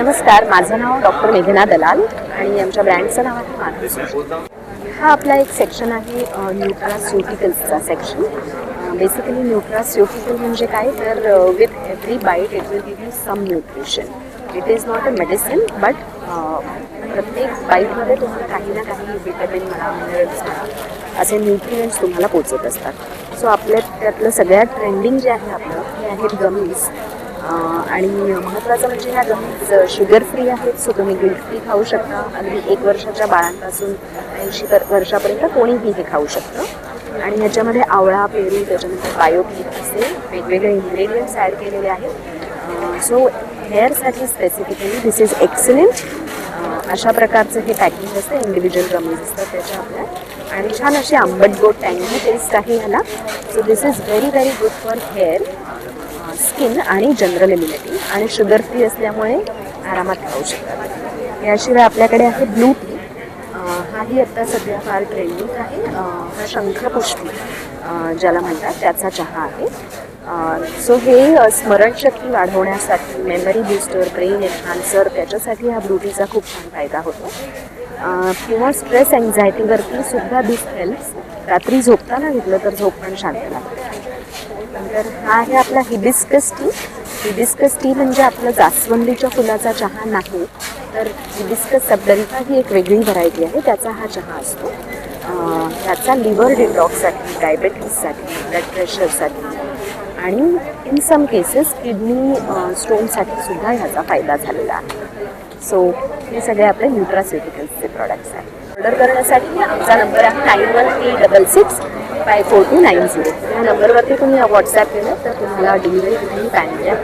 नमस्कार, माझं नाव डॉक्टर मेघना दलाल आणि आमच्या ब्रँडचं नाव आहे माधुरी. हा आपला एक सेक्शन आहे न्यूट्रास्युटिकल्सचा सेक्शन. बेसिकली न्यूट्रास्युटिकल म्हणजे काय तर with every bite it will give you some nutrition. It is not a medicine but प्रत्येक बाईटमध्ये तुम्हाला काही ना काही विटॅमिन म्हणा, मिनरल्स म्हणा असे न्यूट्रिएंट्स तुम्हाला पोचत असतात. सो आपल्या त्यातलं सगळ्यात ट्रेंडिंग जे आहे आपलं हे आहेत गमीज. आणि महत्त्वाचं म्हणजे ह्या गमीज शुगर फ्री आहेत. सो तुम्ही गिल्ट फ्री खाऊ शकता. अगदी 1 वर्षाच्या बाळांपासून 80 वर्षापर्यंत कोणीही हे खाऊ शकतं. आणि ह्याच्यामध्ये आवळा, पेरू, त्याच्यानंतर बायोटिक असे वेगवेगळे इन्ग्रेडियंट्स ॲड केलेले आहेत. सो हेअरसाठी स्पेसिफिकली दिस इज एक्सलंट. अशा प्रकारचं हे पॅकिंग असतं. इंडिव्हिज्युअल गमीज असतात त्याच्या आपल्या. आणि छान अशी आंबट गोड टँगी टेस्ट आहे ह्याला. So this is very very good for hair, skin आणि जनरल इम्युनिटी. आणि शुगर फ्री असल्यामुळे आरामात खाऊ शकतात. याशिवाय आपल्याकडे आहे ब्लू टी. हाही आत्ता सध्या फार ट्रेंडिंग आहे. हा शंखपुष्पी ज्याला म्हणतात त्याचा चहा आहे. सो हे स्मरणशक्ती वाढवण्यासाठी, मेमरी बूस्टर, ब्रेन एन्हान्सर त्याच्यासाठी हा ब्लू टीचा खूप छान फायदा होतो. किंवा स्ट्रेस अँझायटीवरती सुद्धा दिस हेल्प्स. रात्री झोपताना घेतलं तर झोप पण शांत लागते. नंतर हा आहे आपला हिबिस्कस टी. हिबिस्कस टी म्हणजे आपलं जास्वंदीच्या फुलाचा चहा नाही तर हिबिस्कस सबडरिका ही एक वेगळी व्हरायटी आहे. त्याचा हा चहा असतो. त्याचा लिव्हर डिटॉक्ससाठी, डायबेटीससाठी, ब्लड प्रेशरसाठी आणि इन सम केसेस किडनी स्टोनसाठी सुद्धा ह्याचा फायदा झालेला आहे. सो हे सगळे आपले न्यूट्रास्युटिकल्सचे प्रॉडक्ट्स आहेत. ऑर्डर करण्यासाठी आमचा नंबर आहे 9136654290. या नंबरवरती तुम्ही व्हॉट्सॲप केलं तर तुम्हाला डिलिव्हरी कुठेही पॅन मिळेल.